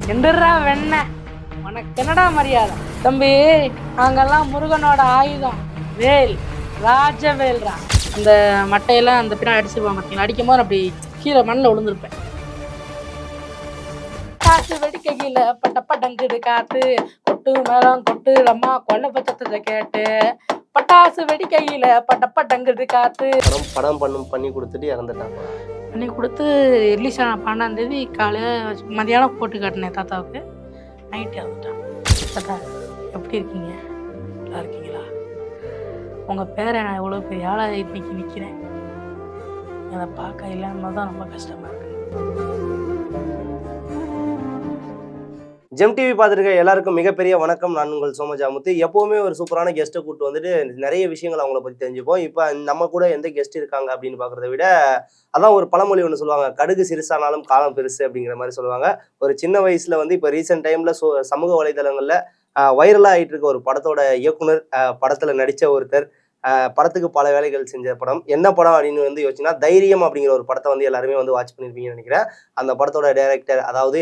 எந்திரா வெண்ண உனக்கு என்னடா மரியாதை தம்பி? நாங்கெல்லாம் முருகனோட ஆயுதம், வேல், ராஜவேல்ரா. அந்த மட்டையெல்லாம் அந்த பின்னாடி அடிச்சிருப்பான் பார்த்தீங்களா, அடிக்கும் போது அப்படி கீழே மண்ணில் விழுந்திருப்பேன். காசு வெடிக்க கீழே பட்டங்குது காத்து, கொட்டு மேளம் கொட்டு அம்மா கொல்ல பச்சத்தை கேட்டு, பட்டாசு வெடிக்கையில பட்டங்குது காத்து. படம் பண்ணி கொடுத்துட்டு இறந்துட்டாங்க. பண்ணி கொடுத்து ரிலீஸ் ஆன 12ஆம் தேதி காலையில் மதியானம் போட்டு காட்டினேன் தாத்தாவுக்கு. நைட்டு இறந்துட்டான். தாத்தா எப்படி இருக்கீங்க? நல்லா இருக்கீங்களா? உங்கள் பேரை நான் எவ்வளோ பெரிய ஆளாக இன்னைக்கு நிற்கிறேன். அதை பார்க்க இல்லாமல் தான் ரொம்ப கஷ்டமாக இருக்குது. ஜெம் டிவி பார்த்துருக்க எல்லாருக்கும் மிகப்பெரிய வணக்கம். நான் உங்கள் சோமஜாமுத்து. எப்போவுமே ஒரு சூப்பரான கெஸ்ட்டை கூப்பிட்டு வந்துட்டு நிறைய விஷயங்கள் அவங்கள பற்றி தெரிஞ்சுப்போம். இப்போ நம்ம கூட எந்த கெஸ்ட் இருக்காங்க அப்படின்னு பார்க்குறத விட, அதான் ஒரு பழமொழி ஒன்று சொல்லுவாங்க, கடுகு சிறுசானாலும் காலம் பெருசு அப்படிங்கிற மாதிரி சொல்லுவாங்க. ஒரு சின்ன வயசில் வந்து இப்போ ரீசெண்ட் டைமில் சமூக வலைதளங்களில் வைரலாக ஆகிட்டு இருக்க ஒரு படத்தோட இயக்குனர், படத்தில் நடித்த ஒருத்தர், படத்துக்கு பல வேலைகள் செஞ்ச படம் என்ன படம் அப்படின்னு வந்து யோசிச்சுன்னா, தைரியம் அப்படிங்கிற ஒரு படத்தை வந்து எல்லாருமே வந்து வாட்ச் பண்ணியிருப்பீங்கன்னு நினைக்கிறேன். அந்த படத்தோட டைரக்டர், அதாவது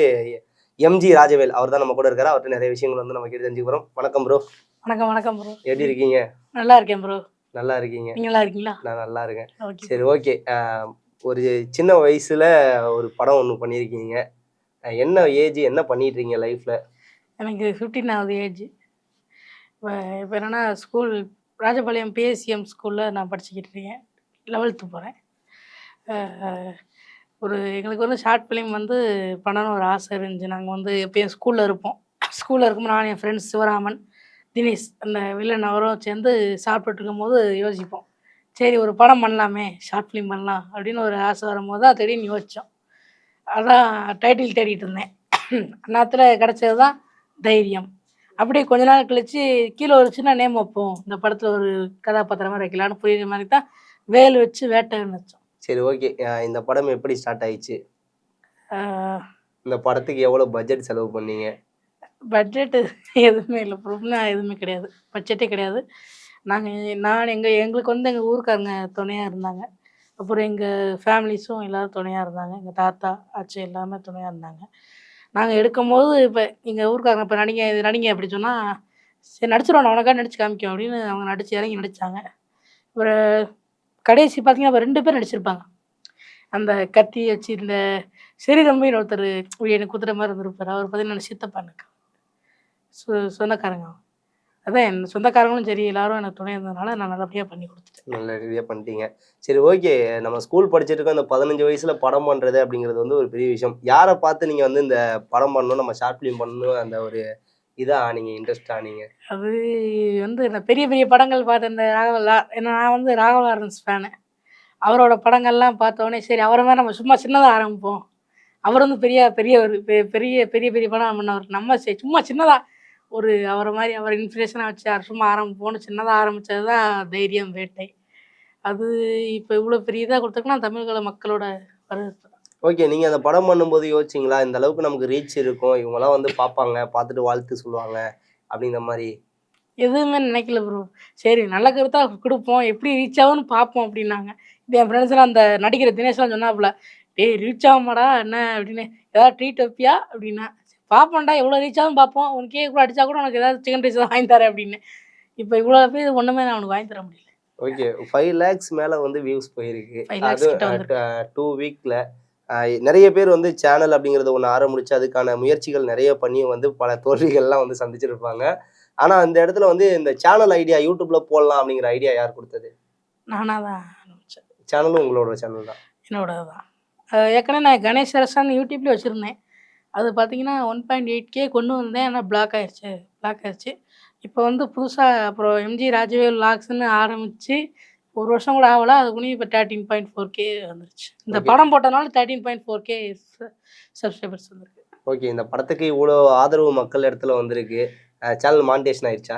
எம்ஜி ராஜவேல், அவர் தான் நம்ம கூட இருக்காரு. அவர்கிட்ட நிறைய விஷயங்கள் வந்து நம்ம கேட்டு தெரிஞ்சுக்கிறோம். வணக்கம் ப்ரோ. வணக்கம் ப்ரோ. எப்படி இருக்கீங்க? நல்லா இருக்கேன் ப்ரோ. நல்லா இருக்கீங்க? நீங்க நல்லா இருக்கீங்களா? நான் நல்லா இருக்கேன். சரி, ஓகே. ஒரு சின்ன வயசுல ஒரு படம் ஒன்று பண்ணியிருக்கீங்க. என்ன ஏஜ், என்ன பண்ணிட்டு இருக்கீங்க லைஃப்ல? எனக்கு 15 ஆகுது ஏஜ். இப்போ என்னன்னா, ஸ்கூல் ராஜபாளையம் பிஎஸ்சிஎம் ஸ்கூலில் நான் படிச்சுக்கிட்டு இருக்கேன். 11th போகிறேன். எங்களுக்கு வந்து ஷார்ட் ஃபிலிம் வந்து பண்ணணும்னு ஒரு ஆசை இருந்துச்சு. நாங்கள் வந்து எப்போயும் ஸ்கூலில் இருப்போம். ஸ்கூலில் இருக்கும்போது நான், என் ஃப்ரெண்ட்ஸ் சிவராமன், தினேஷ், அந்த வில்லன் அவரும் சேர்ந்து சாப்பிட்டுட்டு இருக்கும்போது யோசிப்போம், சரி ஒரு படம் பண்ணலாமே, ஷார்ட் ஃபிலிம் பண்ணலாம் அப்படின்னு ஒரு ஆசை வரும்போது தான் திடீர்னு யோசித்தோம். அதான் டைட்டில் தேடிட்டு இருந்தேன். அந்நேரத்தில் கிடச்சது தான் தைரியம். அப்படியே கொஞ்ச நாள் கழித்து கீழே ஒரு சின்ன நேம் வைப்போம், இந்த படத்தில் ஒரு கதாபாத்திரம் மாதிரி வைக்கலான்னு புரியுற மாதிரி தான் வேல் வச்சு வேட்டைன்னு வச்சோம். சரி, ஓகே. இந்த படம் எப்படி ஸ்டார்ட் ஆயிடுச்சு? இந்த படத்துக்கு எவ்வளோ பட்ஜெட் செலவு பண்ணீங்க? பட்ஜெட்டு எதுவுமே இல்லை, ப்ரூஃப்லாம் எதுவுமே கிடையாது, பட்ஜெட்டே கிடையாது. எங்களுக்கு வந்து எங்கள் ஊருக்காரங்க துணையாக இருந்தாங்க. அப்புறம் எங்கள் ஃபேமிலிஸும் எல்லோரும் துணையாக இருந்தாங்க. எங்கள் தாத்தா ஆச்சி எல்லாமே துணையாக இருந்தாங்க. நாங்கள் எடுக்கும்போது இப்போ எங்கள் ஊருக்காரங்க இப்போ நடிங்க, இது நடிங்க அப்படி சொன்னால், சரி நடிச்சிடுவோம், உனக்காக நடிச்சு காமிக்கும் அப்படின்னு அவங்க நடிச்சு இறங்கி நடித்தாங்க. ஒரு கடைசி பார்த்தீங்கன்னா இப்போ 2 பேர் நடிச்சிருப்பாங்க. அந்த கத்தி வச்சு இந்த சரி தம்பின்னு ஒருத்தர் எனக்கு குத்துற மாதிரி இருந்திருப்பார். அவர் பார்த்தீங்கன்னா சித்தப்பானுக்கு சொந்தக்காரங்க. அதான் என் சொந்தக்காரங்களும் சரி எல்லாரும் எனக்கு துணை இருந்ததுனால நான் நல்லபடியாக பண்ணி கொடுத்துட்டேன். நல்ல ரீதியாக பண்ணிட்டீங்க. சரி, ஓகே. நம்ம ஸ்கூல் படிச்சுட்டு இருக்கோம், இந்த 15 வயசுல படம் பண்ணுறது அப்படிங்கிறது வந்து ஒரு பெரிய விஷயம். யாரை பார்த்து நீங்கள் வந்து இந்த படம் பண்ணணும், நம்ம ஷார்ட் ஃபிலிம் பண்ணணும், அந்த ஒரு இதாக ஆனீங்க, இன்ட்ரெஸ்ட் ஆனீங்க? அது வந்து இந்த பெரிய பெரிய படங்கள் பார்த்து இந்த நான் வந்து ராகவ லாரன்ஸ் ஃபேனு. அவரோட படங்கள்லாம் பார்த்தோன்னே சரி அவரை மாதிரி நம்ம சும்மா சின்னதாக ஆரம்பிப்போம். அவர் வந்து பெரிய பெரிய ஒரு பெரிய பெரிய பெரிய படம் பண்ணவர். நம்ம சும்மா சின்னதாக ஒரு அவரை மாதிரி அவர் இன்ஸ்பிரேஷனாக வச்சு சும்மா ஆரம்பிப்போன்னு சின்னதாக ஆரம்பித்தது தான் தைரியம், வேட்டை. அது இப்போ இவ்வளோ பெரிய இதாக கொடுத்துருக்குன்னா தமிழக மக்களோட வரவேற்பு தான். ஓகே, நீங்கள் அந்த படம் பண்ணும்போது யோசிச்சிங்களா, இந்த அளவுக்கு நமக்கு ரீச் இருக்கும், இவங்கெல்லாம் வந்து பார்ப்பாங்க, பார்த்துட்டு வாழ்த்து சொல்லுவாங்க அப்படிங்கிற மாதிரி? எதுவுமே நினைக்கல ப்ரோ. சரி நல்ல கருத்தாக கொடுப்போம், எப்படி ரீச் ஆகும்னு பார்ப்போம் அப்படின்னாங்க. இப்போ என் ஃப்ரெண்ட்ஸ்லாம் அந்த நடிக்கிற தினேஷ்லாம் சொன்னாப்புல, டேய் ரீச் ஆகுமாடா என்ன அப்படின்னு, ஏதாவது ட்ரீட் வைப்பியா அப்படின்னா, பார்ப்போம்டா எவ்வளோ ரீச் ஆகும் பார்ப்போம், உனக்கே கூட அடித்தா கூட உனக்கு ஏதாவது சிக்கன் ரைஸ் தான் வாங்கி தரேன் அப்படின்னு. இப்போ இவ்வளோ பேர் ஒன்றுமே நான் உனக்கு வாங்கி தர முடியல. ஓகே, 5 lakhs மேலே வந்து வியூஸ் போயிருக்கு. அது 2 வீக்கில் நிறைய பேர் வந்து சேனல் அப்படிங்கிறது ஒன்று ஆரம்பிச்சு அதுக்கான முயற்சிகள் நிறைய பண்ணி வந்து பல தோல்விகள்லாம் வந்து சந்திச்சிருப்பாங்க. ஆனால் அந்த இடத்துல வந்து இந்த சேனல் ஐடியா யூடியூப்ல போடலாம் அப்படிங்கிற ஐடியா யார் கொடுத்தது? நானாக தான் ஆரம்பித்தேன். சேனலும் உங்களோட சேனல் தான்? என்னோட தான். ஏற்கனவே நான் கணேஷ் அரசான் யூடியூப்லேயே வச்சுருந்தேன். அது பார்த்தீங்கன்னா 1.8K கொண்டு வந்தேன், ஆனால் பிளாக் ஆயிடுச்சு. இப்போ வந்து புதுசாக அப்புறம் எம்ஜி ராஜவேல் விலாக்ஸ்ன்னு ஆரம்பித்து 1 வருஷம் கூட ஆகலை, அதுக்குள்ளேயும் இப்போ 13.4K வந்துருச்சு. இந்த படம் போட்டனால 13.4K சப்ஸ்கிரைபர்ஸ் வந்துருக்கு. ஓகே, இந்த படத்துக்கு இவ்வளோ ஆதரவு மக்கள் இடத்துல வந்திருக்கு. சேனல் மானிட்டேஷன் ஆயிடுச்சா?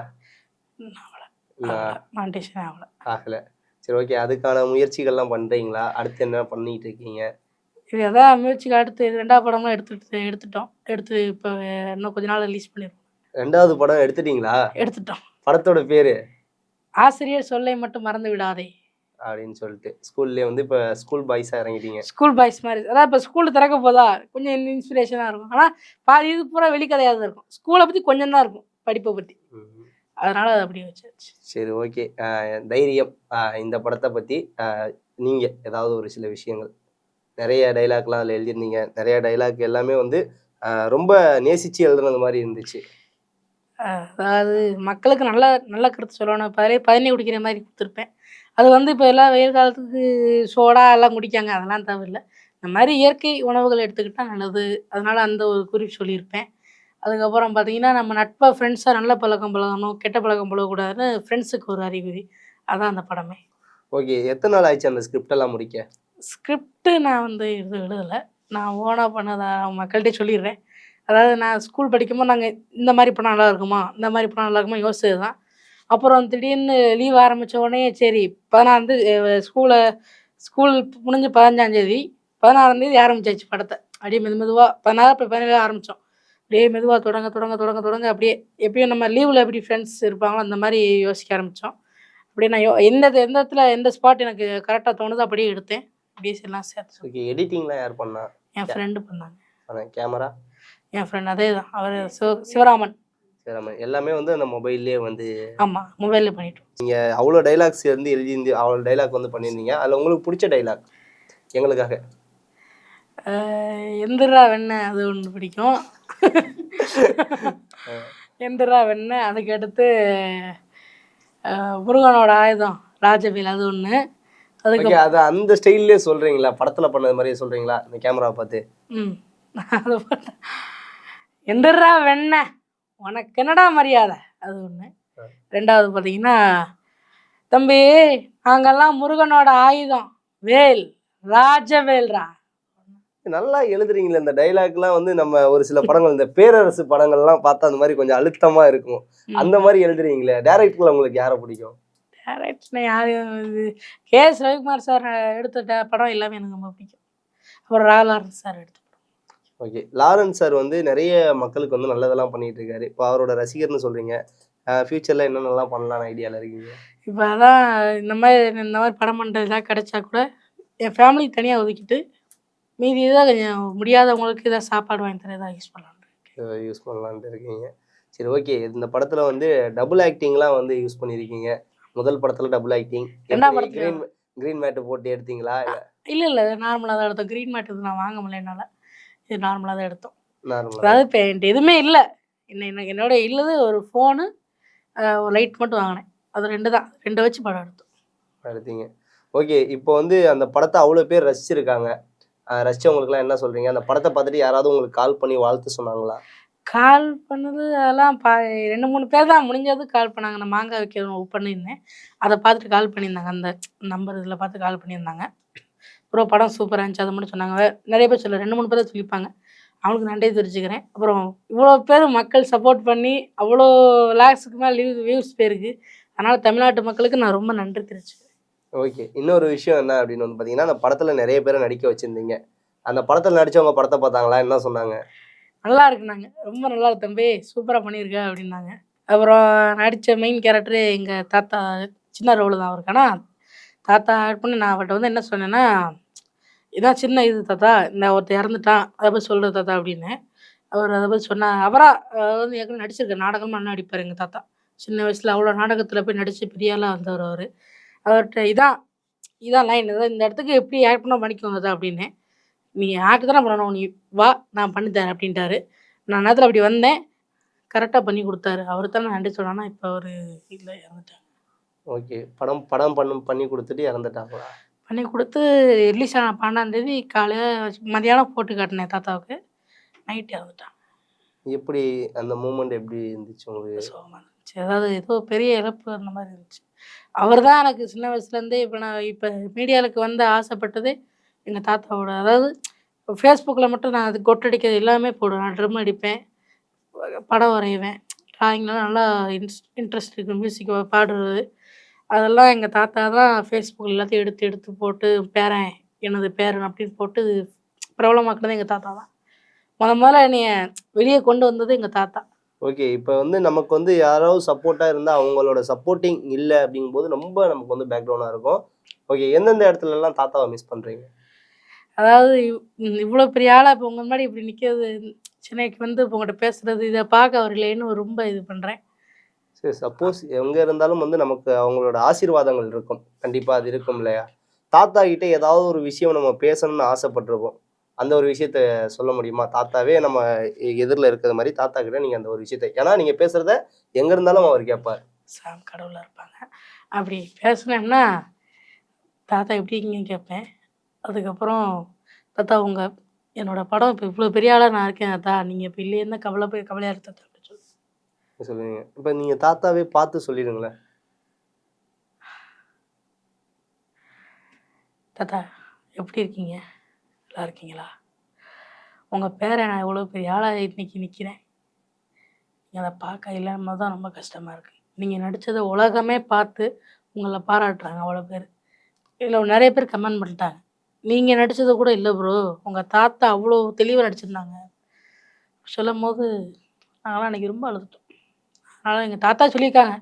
மானிட்டேஷன் ஆகலை. சரி, ஓகே. அதுக்கான முயற்சிகள்லாம் பண்ணுறீங்களா? அடுத்து என்ன பண்ணிட்டு இருக்கீங்க? இது எதாவது முயற்சிக்கு அடுத்து 2வது படம்லாம் எடுத்துட்டோம். இப்போ இன்னும் கொஞ்ச நாள் ரிலீஸ் பண்ணிடுவோம். 2வது படம் எடுத்துட்டீங்களா? எடுத்துட்டோம். படத்தோட பேரு? ஆசிரியர் சொல்லை மட்டும் மறந்து விடாதே. அப்படின்னு சொல்லிட்டு ஸ்கூல்லேயே வந்து இப்போ ஸ்கூல் பாய்ஸாக இறங்கிட்டீங்க. ஸ்கூல் பாய்ஸ் மாதிரி. அதான் இப்போ ஸ்கூல் திறக்க போதா கொஞ்சம் இன்ஸ்பிரேஷனாக இருக்கும். ஆனால் பாதி இது பூரா வெளிக்கதையாக தான் இருக்கும். ஸ்கூலை பற்றி கொஞ்சம் தான் இருக்கும், படிப்பை பற்றி. அதனால அது அப்படி வச்சாச்சு. சரி, ஓகே. தைரியம், இந்த படத்தை பற்றி நீங்கள் ஏதாவது ஒரு சில விஷயங்கள், நிறைய டைலாக்லாம் அதில் எழுதியிருந்தீங்க. நிறைய டைலாக் எல்லாமே வந்து ரொம்ப நேசித்து எழுதுனது மாதிரி இருந்துச்சு. அதாவது மக்களுக்கு நல்ல நல்ல கருத்து சொல்லணும். இப்போ அதிலே பதினி குடிக்கிற மாதிரி கொடுத்துருப்பேன். அது வந்து இப்போ எல்லாம் வெயில் காலத்துக்கு சோடா எல்லாம் குடிக்காங்க, அதெல்லாம் தேவையில்லை. இந்த மாதிரி இயற்கை உணவுகள் எடுத்துக்கிட்டால் நல்லது. அதனால அந்த ஒரு குறிப்பு சொல்லியிருப்பேன். அதுக்கப்புறம் பார்த்தீங்கன்னா, நம்ம நட்பை ஃப்ரெண்ட்ஸாக நல்ல பழக்கம் பழகணும், கெட்ட பழக்கம் பழகக்கூடாதுன்னு ஃப்ரெண்ட்ஸுக்கு ஒரு அறிகுறி. அதான் அந்த படமே. ஓகே, எத்தனை நாள் ஆயிடுச்சு அந்த ஸ்கிரிப்டெல்லாம் முடிக்க? ஸ்கிரிப்ட்டு நான் வந்து எதுவும் எழுதலை. நான் ஓனாக பண்ணதை மக்கள்கிட்டே சொல்லிடுறேன். அதாவது நான் ஸ்கூல் படிக்கும்போது நாங்கள் இந்த மாதிரி பண்ணால் நல்லா இருக்குமா, இந்த மாதிரி பண்ணால் நல்லா இருக்குமா யோசிச்சது தான். அப்புறம் திடீர்னு லீவ் ஆரம்பித்த உடனே சரி 16 ஸ்கூல் முடிஞ்சு 15ஆந்தேதி 16ஆந்தேதி ஆரம்பிச்சாச்சு படத்தை. அப்படியே மெதுவாக 16 அப்புறம் 17 ஆரம்பித்தோம். அப்படியே மெதுவாக தொடங்க தொடங்க தொடங்க தொடங்க அப்படியே எப்பயும் நம்ம லீவில் எப்படி ஃப்ரெண்ட்ஸ் இருப்பாங்களோ அந்த மாதிரி யோசிக்க ஆரம்பித்தோம். அப்படியே நான் எந்த எந்த இடத்துல எந்த ஸ்பாட் எனக்கு கரெக்டாக தோணுதோ அப்படியே எடுத்தேன். அப்படியே எல்லாம் சேர்த்து. ஓகே, எடிட்டிங்லாம் யார் பண்ணா? என் ஃப்ரெண்டு பண்ணாங்க. கேமரா? என் ஃப்ரெண்ட் அதே தான், அவர் சிவராமன். எல்லாமே வந்து அந்த மொபைல்லே வந்து. ஆமாம், மொபைலில் பண்ணிட்டோம். நீங்கள் அவ்வளோ டைலாக்ஸ் வந்து எழுதி அவ்வளோ டைலாக் வந்து பண்ணியிருந்தீங்க. அதில் உங்களுக்கு பிடிச்ச டைலாக் எங்களுக்காக? எந்திரா வெண்ண அது ஒன்று பிடிக்கும். எந்திரா வெண்ண. அதுக்கடுத்து முருகனோட ஆயுதம் ராஜவேல் அது ஒன்று. அதுக்கு அது அந்த ஸ்டைல்லே சொல்கிறீங்களா? படத்தில் பண்ணது மாதிரியே சொல்கிறீங்களா இந்த கேமராவை பார்த்து? அது எந்திரா வெண்ண உனக்கு என்னடா மரியாதை அது ஒன்று. ரெண்டாவது பார்த்தீங்கன்னா, தம்பி நாங்கெல்லாம் முருகனோட ஆயுதம் வேல் ராஜவேல்ரா. நல்லா எழுதுறீங்களே இந்த டைலாக்லாம். வந்து நம்ம ஒரு சில படங்கள் இந்த பேரரசு படங்கள்லாம் பார்த்தா அந்த மாதிரி கொஞ்சம் அழுத்தமா இருக்கும். அந்த மாதிரி எழுதுறீங்களே. டைரக்டர்ல உங்களுக்கு யாரை பிடிக்கும்? டைரக்டர் யாரும் கே.எஸ். ரவிக்குமார் சார் எடுத்த படம் எல்லாமே எனக்கு ரொம்ப பிடிக்கும். அப்புறம் லாரன்ஸ் சார் எடுத்த படம். ஓகே, லாரன்ஸ் சார் வந்து நிறைய மக்களுக்கு வந்து நல்லதெல்லாம் பண்ணிட்டு இருக்காரு. இப்போ அவரோட ரசிகர்னு சொல்றீங்க. ஃபியூச்சர்ல என்னென்னலாம் பண்ணலாம்னு ஐடியாவில் இருக்கீங்க? இப்போ அதான் இந்த மாதிரி படம் பண்ணுறதுலாம் கிடைச்சா கூட என் ஃபேமிலி தனியாக ஒதுக்கிட்டு மீதி இதாக கொஞ்சம் முடியாதவங்களுக்கு இதாக சாப்பாடு வாங்கி தர இதாக யூஸ் பண்ணலான்ட்டு இருக்கீங்க. சரி, ஓகே. இந்த படத்தில் வந்து டபுள் ஆக்டிங்லாம் வந்து யூஸ் பண்ணியிருக்கீங்க. முதல் படத்தில் டபுள் ஆக்டிங். என்ன படத்தில் க்ரீன் மேட்டு போட்டு எடுத்தீங்களா? இல்லை நார்மலாக தான் எடுத்தோம். க்ரீன் மேட் இது நான் வாங்க முடியல என்னால். இது நார்மலாக தான் எடுத்தோம். நார்மலாக. அதாவது இப்போ என்கிட்ட எதுவுமே இல்லை. என்னோட இல்லது ஒரு ஃபோனு, ஒரு லைட் மட்டும் வாங்கினேன். அது 2 தான். 2 வச்சு படம் எடுத்தீங்க. ஓகே, இப்போ வந்து அந்த படத்தை அவ்வளோ பேர் ரசிச்சிருக்காங்க. ரசிச்சவங்களுக்குலாம் என்ன சொல்கிறீங்க? அந்த படத்தை பார்த்துட்டு யாராவது உங்களுக்கு கால் பண்ணி வாழ்த்து சொன்னாங்களா? கால் பண்ணது அதெல்லாம் 2, 3 பேர் தான் முடிஞ்சது கால் பண்ணாங்க. நான் மாங்காய் வைக்க பண்ணியிருந்தேன். அதை பார்த்துட்டு கால் பண்ணியிருந்தாங்க. அந்த நம்பர் இதில் பார்த்து கால் பண்ணியிருந்தாங்க. அப்புறம் படம் சூப்பராக இருந்துச்சு அது மட்டும் சொன்னாங்க. நிறைய பேர் சொல்ல 2, 3 பேர் தான் சொல்லியிருப்பாங்க. அவங்களுக்கு நன்றி தெரிஞ்சுக்கிறேன். அப்புறம் இவ்வளோ பேர் மக்கள் சப்போர்ட் பண்ணி அவ்வளோ லேக்ஸுக்கு மேலே வியூஸ் போயிருக்கு. அதனால் தமிழ்நாட்டு மக்களுக்கு நான் ரொம்ப நன்றி தெரிவிச்சுக்கிறேன். ஓகே, இன்னொரு விஷயம் என்ன அப்படின்னு வந்து பார்த்தீங்கன்னா, அந்த படத்தில் நிறைய பேரை நடிக்க வச்சுருந்தீங்க. அந்த படத்தில் நடித்தவங்க படத்தை பார்த்தாங்களா? என்ன சொன்னாங்க? நல்லா இருக்குனாங்க. ரொம்ப நல்லா இருக்கு தம்பி, சூப்பராக பண்ணியிருக்க அப்படின்னாங்க. அப்புறம் நடித்த மெயின் கேரக்டரு எங்கள் தாத்தா சின்ன ரோல் தான் அவருக்கு. ஆனால் தாத்தா ஆட் பண்ணி நான் அவர்கிட்ட வந்து என்ன சொன்னேன்னா, இதான் சின்ன இது தாத்தா, இந்த ஒருத்தர் இறந்துட்டான் அதை போய் சொல்கிறது தாத்தா அப்படின்னு. அவர் அதை போய் சொன்னார். அவராக வந்து ஏற்கனவே நடிச்சிருக்கார். நாடகமாக நடிப்பார் எங்கள் தாத்தா. சின்ன வயசில் அவ்வளோ நாடகத்தில் போய் நடித்து பெரிய ஆளாக வந்தவர் அவர். அவர்கிட்ட இதான் லைன், இந்த இடத்துக்கு எப்படி ஆக்ட் பண்ணால் பண்ணிக்கோங்க தான் அப்படின்னு. நீ ஆக்ட் தானே பண்ணணும், நீ வா நான் பண்ணித்தரேன் அப்படின்ட்டாரு. நான் நேரத்தில் அப்படி வந்தேன், கரெக்டாக பண்ணி கொடுத்தாரு. அவர் தான் நான் நன்றி சொன்னான்னா இப்போ அவர் இல்லை, இறந்துட்டாங்க. ஓகே, படம் பண்ணி கொடுத்துட்டு இறந்துட்டாங்களா? பண்ணி கொடுத்து ரிலீஸ் ஆன 12ஆந்தேதி காலையில் மதியானம் போட்டு காட்டினேன் தாத்தாவுக்கு. நைட்டு இறந்துட்டாங்க. எப்படி அந்த மூமெண்ட் எப்படி இருந்துச்சு உங்களுக்கு? சோகமாக இருந்துச்சு. அதாவது ஏதோ பெரிய இழப்பு அந்த மாதிரி இருந்துச்சு. அவர் தான் எனக்கு சின்ன வயசுலேருந்தே இப்போ மீடியாவுக்கு வந்து ஆசைப்பட்டதே எங்கள் தாத்தாவோட. அதாவது இப்போ ஃபேஸ்புக்கில் மட்டும் நான் அது கொட்டடிக்கிறது எல்லாமே போடுவேன். நான் ட்ரம் அடிப்பேன், படம் வரைவேன், ட்ராயிங்லாம் நல்லா இன்ட்ரெஸ்ட் இருக்குது, மியூசிக் பாடுறது. அதெல்லாம் எங்கள் தாத்தா தான் ஃபேஸ்புக்கில் எல்லாத்தையும் எடுத்து போட்டு பேரன் எனது பேரன் அப்படின்னு போட்டு பிரபலமாக்குனது எங்கள் தாத்தா தான். முதல்ல என்னைய வெளியே கொண்டு வந்தது எங்கள் தாத்தா. ஓகே, இப்போ வந்து நமக்கு வந்து யாராவது சப்போர்ட்டாக இருந்தால் அவங்களோட சப்போர்ட்டிங் இல்லை அப்படிங்கும்போது ரொம்ப நமக்கு வந்து பேக்ரவுண்டாக இருக்கும். ஓகே, எந்தெந்த இடத்துல எல்லாம் தாத்தாவை மிஸ் பண்றீங்க? அதாவது இவ்வளோ பெரிய ஆளா இப்போ உங்க முன்னாடி இப்படி நிற்கிறது, சென்னைக்கு வந்து இப்போ உங்கள்கிட்ட பேசுறது, இதை பார்க்க வரலேன்னு ரொம்ப இது பண்ணுறேன். சரி, சப்போஸ் எங்க இருந்தாலும் வந்து நமக்கு அவங்களோட ஆசீர்வாதங்கள் இருக்கும். கண்டிப்பா அது இருக்கும் இல்லையா? தாத்தா கிட்ட ஏதாவது ஒரு விஷயம் நம்ம பேசணும்னு ஆசைப்பட்டிருப்போம். அந்த ஒரு விஷயத்த சொல்ல முடியுமா? தாத்தாவே நம்ம எதிர்ல இருக்கிற மாரி தாத்தா கிட்ட நீங்க அந்த ஒரு விஷயத்த, ஏன்னா நீங்க பேசுறத எங்க இருந்தாலும் அவர் கேட்பார். சாமி கடவுளாக இருப்பாங்க. அப்படி பேசுனேன்னா, தாத்தா எப்படி இருக்கீங்கன்னு கேட்பேன். அதுக்கப்புறம், தாத்தா என்னோட படம் இப்போ இவ்வளோ பெரிய ஆளா நான் இருக்கேன் தாத்தா. நீங்கள் இப்போ இல்லையேன்னு தான் கவலையா இருக்கு தாத்தா அப்படின்னு சொல்லி. சொல்லுவீங்க. இப்ப நீங்க தாத்தாவே பார்த்து சொல்லிடுங்களேன். தாத்தா எப்படி இருக்கீங்க? நல்லா இருக்கீங்களா? உங்கள் பேரன் நான் எவ்வளோ பெரிய ஆளா இன்னைக்கு நிற்கிறேன். நீங்கள் அதை பார்க்க இல்லாம தான் ரொம்ப கஷ்டமாக இருக்குது. நீங்கள் நடித்ததை உலகமே பார்த்து உங்களை பாராட்டுறாங்க அவ்வளோ பேர். இதில் நிறைய பேர் கமெண்ட் பண்ணிட்டாங்க. நீங்கள் நடித்தது கூட இல்லை ப்ரோ. உங்கள் தாத்தா அவ்வளோ தெளிவாக நடிச்சிருந்தாங்க. சொல்லும்போது நாங்களாம் அன்றைக்கி ரொம்ப அழுதுட்டோம். அதனால் எங்கள் தாத்தா சொல்லியிருக்காங்க,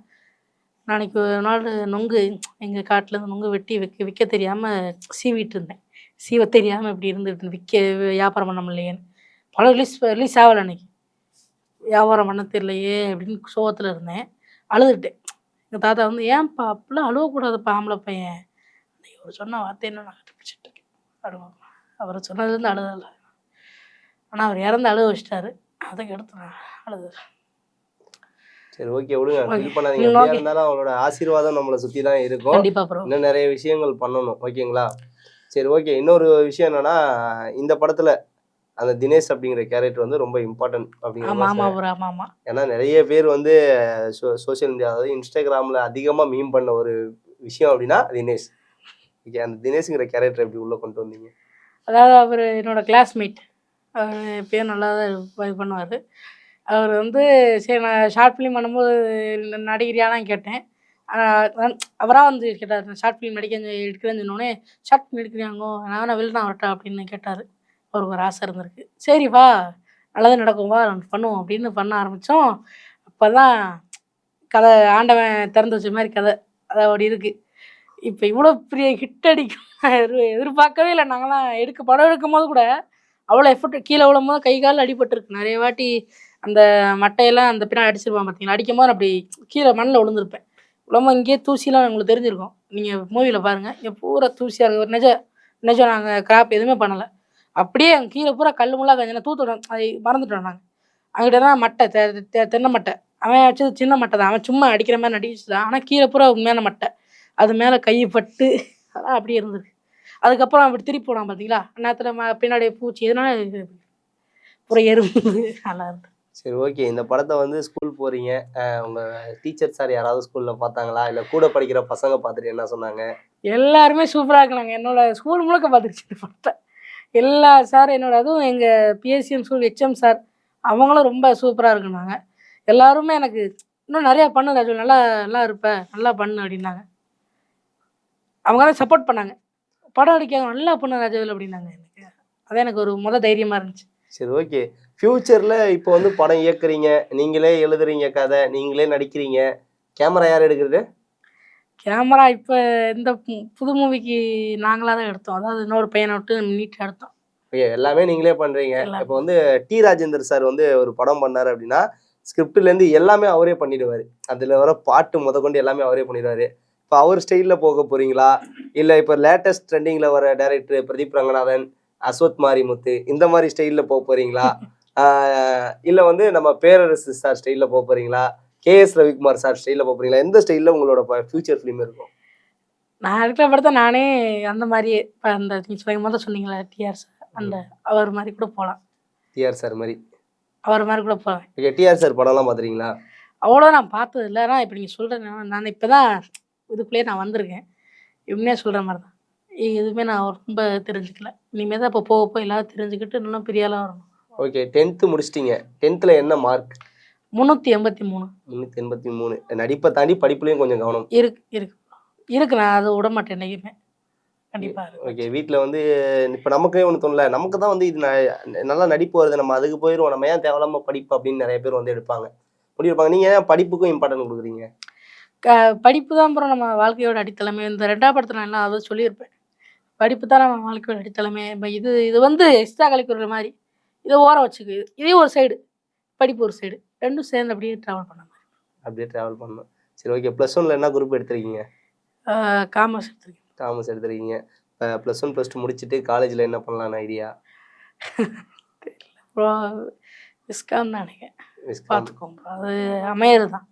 நாளைக்கு ஒரு நாள் நொங்கு எங்கள் காட்டிலேருந்து நொங்கு வெட்டி விற்க தெரியாமல் சீவிட்டு இருந்தேன். சீவ தெரியாமல் இப்படி இருந்துட்டு வியாபாரம் பண்ண முடியலையேன்னு. படம் ரிலீஸ் ஆகலை அன்றைக்கி. வியாபாரம் பண்ண தெரியலையே அப்படின்னு சோகத்தில் இருந்தேன். அழுதுட்டேன். எங்கள் தாத்தா வந்து, ஏன்ப்பா அப்படிலாம் அழுவக்கூடாதுப்பா ஆம்பளை பையன். அவர் சொன்ன வார்த்தை என்ன நான் கண்டுபிடிச்சிட்டு இருக்கேன். அழுவோம். அவர் சொன்னதுலேருந்து அழுதலை. ஆனால் அவர் இறந்து அழுக வச்சிட்டாரு. அதுக்கு எடுத்து நான் அழுது. சரி, ஓகே, விடுங்க. ஃபீல் பண்ணாதீங்க. எப்படியா இருந்தாலும் அவங்களோட ஆசீர்வாதம் நம்மளை சுற்றி தான் இருக்கும். கண்டிப்பாக ப்ரோ. இன்னும் நிறைய விஷயங்கள் பண்ணணும். ஓகேங்களா? சரி, ஓகே. இன்னொரு விஷயம் என்னன்னா, இந்த படத்துல அந்த தினேஷ் அப்படிங்கிற கேரக்டர் வந்து ரொம்ப இம்பார்ட்டன்ட் அப்படிங்கிற ஆமாம் ஆமாம் ப்ரோ. ஆமாம் ஆமாம். ஏன்னா நிறைய பேர் வந்து சோஷியல் மீடியா, அதாவது இன்ஸ்டாகிராமில் அதிகமாக மீம் பண்ண ஒரு விஷயம் அப்படின்னா தினேஷ். ஓகே, அந்த தினேஷுங்கிற கேரக்டர் எப்படி உள்ளே கொண்டு வந்தீங்க? அதாவது அவர் என்னோடய கிளாஸ்மேட். அவர் எப்பயும் நல்லா தான் இது பண்ணுவார். அவர் வந்து சரி நான் ஷார்ட் ஃபிலிம் பண்ணும்போது நடிக்கிறியான்னு கேட்டேன். அவராக வந்து கேட்டார், ஷார்ட் ஃபிலிம் எடுக்கிறேன்னு சொன்னோடனே, ஷார்ட் ஃபிலிம் எடுக்கிறியாங்கோ நான் வில்லனா வரட்டா அப்படின்னு கேட்டார். அவருக்கு ஒரு ஆசை இருந்திருக்கு. சரி வா, நல்லது நடக்கும் வா பண்ணுவோம் அப்படின்னு பண்ண ஆரம்பித்தோம். அப்போ தான் கதை ஆண்டவன் திறந்து வச்ச மாதிரி கதை அது அப்படி இருக்குது. இப்போ இவ்வளோ பெரிய ஹிட் அடிக்கும் எதிர்பார்க்கவே இல்லை. நாங்களாம் படம் எடுக்கும் போது கூட அவ்வளோ எஃபர்ட், கீழே விழும்போது கை கால் அடிபட்டுருக்கு நிறைய வாட்டி. அந்த மட்டையெல்லாம் அந்த பின்னாடி அடிச்சிருப்பான் பார்த்தீங்களா, அடிக்கும் போது அப்படி கீழே மண்ணில் விழுந்திருப்பேன். விழும்போது இங்கேயே தூசிலாம் உங்களுக்கு தெரிஞ்சிருக்கும். நீங்கள் மூவியில் பாருங்கள், இங்கே பூரா தூசியாக இருக்குது. ஒரு நிஜம் நாங்கள் கிராப் எதுவுமே பண்ணலை. அப்படியே அங்கே கீழே பூரா கல் முள்ளாக கஞ்சினா தூத்துட்டோம். அது மறந்துட்டோம் நாங்கள். அங்கிட்ட தான் மட்டை தென்னை மட்டை. அவன் வச்சது சின்ன மட்டை தான். அவன் சும்மா அடிக்கிற மாதிரி நடிச்சுதான். ஆனால் கீழே பூரா உண்மையான மட்டை. அது மேலே கை பட்டு அதெல்லாம் அப்படியே இருந்திருக்கு. அதுக்கப்புறம் அப்படி திருப்பி போனான் பார்த்தீங்களா, நேரத்தில் பின்னாடி பூச்சி எதனால பூரா எறும்பு நல்லா இருந்தது. சரி, ஓகே. இந்த படத்தை வந்து ஸ்கூல் போகிறீங்க, உங்கள் டீச்சர் சார் யாராவது ஸ்கூலில் பார்த்தாங்களா, இல்லை கூட படிக்கிற பசங்க பார்த்துட்டு என்ன சொன்னாங்க? எல்லாருமே சூப்பராக இருக்குனாங்க. என்னோட ஸ்கூல் முழுக்க பார்த்துருச்சு இந்த படத்தை. எல்லா சார் என்னோட, அதுவும் எங்கள் பிஎஸ்சிஎம் ஸ்கூல் ஹெச்எம் சார் அவங்களும் ரொம்ப சூப்பராக இருக்குனாங்க. எல்லாருமே எனக்கு இன்னும் நிறையா பண்ணு ராஜு, நல்லா நல்லா இருப்ப, நல்லா பண்ணு அப்படின்னாங்க. அவங்க தான் சப்போர்ட் பண்ணாங்க. படம் அடிக்காங்க நல்லா பண்ணு ராஜவேல் அப்படின்னாங்க. அது எனக்கு ஒரு தைரியமாக இருந்துச்சு. சரி, ஓகே. ஃப்யூச்சரில் இப்போ வந்து படம் இயக்குறீங்க, நீங்களே எழுதுறீங்க கதை, நீங்களே நடிக்கிறீங்க. கேமரா யார் எடுக்கிறது? கேமரா இப்போ இந்த புது மூவிக்கு நாங்களாக தான் எடுத்தோம். அதாவது இன்னொரு பையனை விட்டு நீட்டாக எடுத்தோம். ஓகே, எல்லாமே நீங்களே பண்ணுறீங்க. இப்போ வந்து டி ராஜேந்தர் சார் வந்து ஒரு படம் பண்ணார் அப்படின்னா, ஸ்கிரிப்ட்லேருந்து எல்லாமே அவரே பண்ணிடுவார். அதில் வர பாட்டு முதற்கொண்டு எல்லாமே அவரே பண்ணிடுவார். இப்போ அவர் ஸ்டைலில் போக போகிறீங்களா, இல்லை இப்போ லேட்டஸ்ட் ட்ரெண்டிங்கில் வர டைரக்டர் பிரதீப் ரங்கநாதன், அஸ்வத் மாரிமுத்து இந்த மாதிரி ஸ்டைலில் போக போகிறீங்களா, இல்லை வந்து நம்ம பேரரசு சார் ஸ்டைலில் போக போகிறீங்களா, கேஎஸ் ரவிக்குமார் சார் ஸ்டைலில் போக போகிறீங்களா, எந்த ஸ்டைலில் உங்களோட ஃபியூச்சர் ஃபிலிம் இருக்கும்? நான் இருக்கிற படத்தை நானே அந்த மாதிரியே இப்போ அந்த நீங்கள் முதல்ல சொன்னீங்களா டிஆர் சார், அந்த அவர் மாதிரி கூட போகலாம். டிஆர் சார் மாதிரி அவர் மாதிரி கூட போகலாம். ஓகே, டிஆர் சார் படம்லாம் பார்த்துறீங்களா? அவ்வளோ நான் பார்த்தது இல்லை. ஆனால் இப்போ நீங்கள் சொல்கிறேன், நான் இப்போ தான் இதுக்குள்ளேயே நான் வந்திருக்கேன். உண்மையாக சொல்கிற மாதிரி தான். எதுவுமே நான் ரொம்ப தெரிஞ்சுக்கல. இனிமேல் தான் இப்போ போக எல்லாரும் தெரிஞ்சுக்கிட்டு இன்னும் பெரிய ஆளாக வரணும். Okay, 10th முடிச்சிட்டிங்க. 10th என்ன மார்க்? 383. 383. நடிப்பை தாண்டி படிப்புலையும் கொஞ்சம் கவனம் இருக்கு. நான் அதை விட மாட்டேன் என்றைக்குமே. கண்டிப்பாக. ஓகே, வீட்டில் வந்து இப்போ நமக்கே ஒன்று தோணல, நமக்கு தான் வந்து இது நல்லா நடிப்பு வருது, நம்ம அதுக்கு போயிடுவோம், நம்ம ஏன் தேவையில்லாமல் படிப்பு அப்படின்னு நிறைய பேர் வந்து எடுப்பாங்க, முடிவு எடுப்பாங்க. நீங்கள் ஏன் படிப்புக்கும் இம்பார்ட்டன்ட் கொடுக்குறீங்க? படிப்பு தான் அப்புறம் நம்ம வாழ்க்கையோட அடித்தளமே. இந்த 2ஆவது படத்துல நான் எல்லாம் அதை சொல்லியிருப்பேன். படிப்பு தான் நம்ம வாழ்க்கையோட அடித்தளமே. இப்ப இது இது வந்து எக்ஸ்ட்ரா கரிக்குலர் மாரி. இத ஓரம் வச்சுக்கு. இதே ஒரு சைடு, படிப்பு ஒரு சைடு. 2ம் சேர்ந்து அப்படியே ட்ராவல் பண்ண மாரி. அப்படியே ட்ராவல் பண்ணணும். சரி ஓகே. +1ல என்ன குரூப் எடுத்திருக்கீங்க? காமர்ஸ் எடுத்திருக்கேன். காமர்ஸ் எடுத்திருக்கீங்க. +1 +2 முடிச்சுட்டு காலேஜ்ல என்ன பண்ணலாம்னு ஐடியா? தெரியல. அப்புறம் விஸ்காம் தான் நினைக்கிறேன். விஸ்காம். பார்த்துக்கோங்க. அது அமையறது தான்.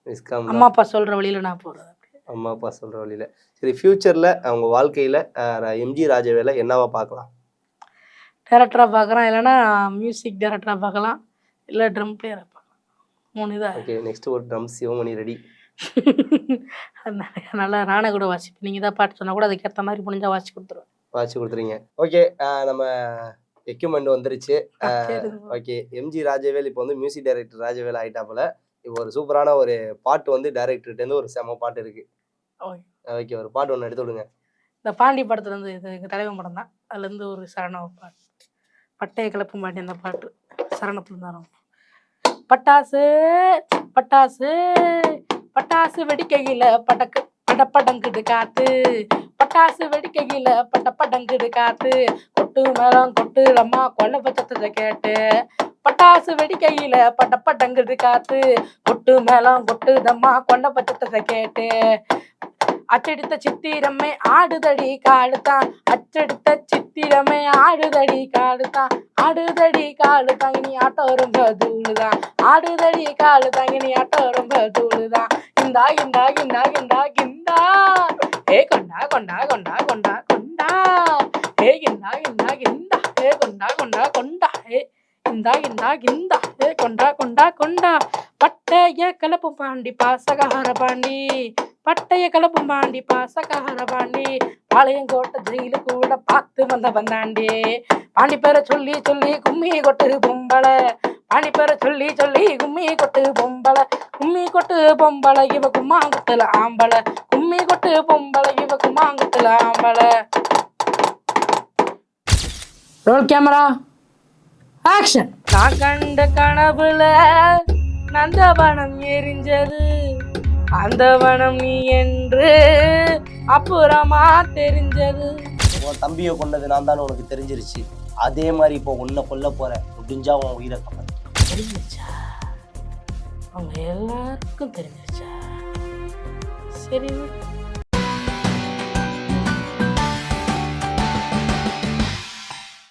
விஸ்காம் அம்மா அப்பா சொல்ற வழியில நான் போறது. அம்மா அப்பா சொல்ற வழியில. சரி ஃபியூச்சர்ல அவங்க வாழ்க்கையில எம்ஜி ராஜவேலை என்னவா பார்க்கலாம்? டைரக்டரா பார்க்குறேன். இல்லைன்னா மியூசிக் டைரக்டரா பார்க்கலாம். இல்லை ட்ரம் பிளேயரா பார்க்கலாம். 3 இதாக. ஓகே. நெக்ஸ்ட் ஒரு ட்ரம் சிவமணி ரெடி. நல்லா நானே கூட வாசிப்பேன். நீங்கள் தான் பாட்டு சொன்னால் கூட அதுக்கேற்ற மாதிரி முடிஞ்சால் வாசி கொடுத்துருவேன். வாட்சி கொடுத்துறீங்க. ஓகே. நம்ம எக்யூப்மெண்ட் வந்துருச்சு. ஓகே. எம்ஜி ராஜவேல் இப்போ வந்து மியூசிக் டைரக்டர் ராஜவேல் ஆயிட்டாப்புல. இப்போ ஒரு சூப்பரான ஒரு பாட்டு வந்து டைரக்டர்கிட்டேருந்து ஒரு செம பாட்டு இருக்கு. ஓகே. ஒரு பாட்டு ஒன்று எடுத்து விடுங்க. இந்த பாண்டி படத்துலேருந்து இது எங்கள் தலைவன் படம் தான். அதுலேருந்து ஒரு சரண பாட்டு. பட்டைய கிளப்பும் பாண்டி அந்த பாட்டு சரணத்தில் தான். பட்டாசு பட்டாசு பட்டாசு வெடிக்கையில் படக்கு படப்படங்குது காத்து. பட்டாசு வெடிக்கையில் படப்படங்குது காத்து. கொட்டு மேளம் கொட்டு அம்மா கொல்ல பச்சத்தை கேட்டு. பட்டாசு வெடிக்கையில் படப்படங்குது காத்து. கொட்டு மேளம் கொட்டுதம்மா கொல்ல பச்சத்தை கேட்டு. அச்சடித்த சித்திரமே ஆடுதடி காடுதான். அச்சடித்த சித்திரமே ஆடுதடி காடுதான். ஆடுதடி காடுதான் இனி ஆட்டோ ரொம்ப தூளுதான். ஆடுதடி காடுதான் இனி ஆட்டோ ரொம்ப தூளுதான். இந்தா இந்தா இந்தா இந்தா இந்தா ஏ கொண்டா கொண்டா கொண்டா கொண்டா கொண்டா ஏ இந்தா இந்தா இந்தா ஏ கொண்டா கொண்டா கொண்டா ஏ இந்தா இந்தா இந்தா ஏ கொண்டா கொண்டா கொண்டா. பட்டைய கலப்பும் பாண்டி பாசகார பாண்டி. பட்டைய கலப்பும் பாண்டி பாசகார பாண்டி. பாளையங்கோட்டை ஜெயிலு கூட பார்த்து வந்த வந்தாண்டி. பாண்டி பேரை சொல்லி சொல்லி கும்மி கொட்டு பொம்பளை. பாண்டி பேரை சொல்லி சொல்லி கும்மி கொட்டு பொம்பளை. கும்மி கொட்டு பொம்பளை இவ கும்மாங்குத்துல ஆம்பளை. கும்மி கொட்டு பொம்பளை இவ கும்மாங்குத்துல ஆம்பளை. Role camera action. நான் கண்ட கனவுல நந்தவனம் எரிஞ்சது. அந்த வனம் நீ என்று அப்புறமா தெரிஞ்சது. உன் தம்பியை கொண்டது நான் தான் உனக்கு தெரிஞ்சிருச்சு. அதே மாதிரி இப்போ உன்னை கொல்ல போறேன். முடிஞ்சா உன் உயிரை கப்பல். தெரிஞ்சிருச்சா? அவங்க எல்லாருக்கும் தெரிஞ்சிருச்சா? சரி.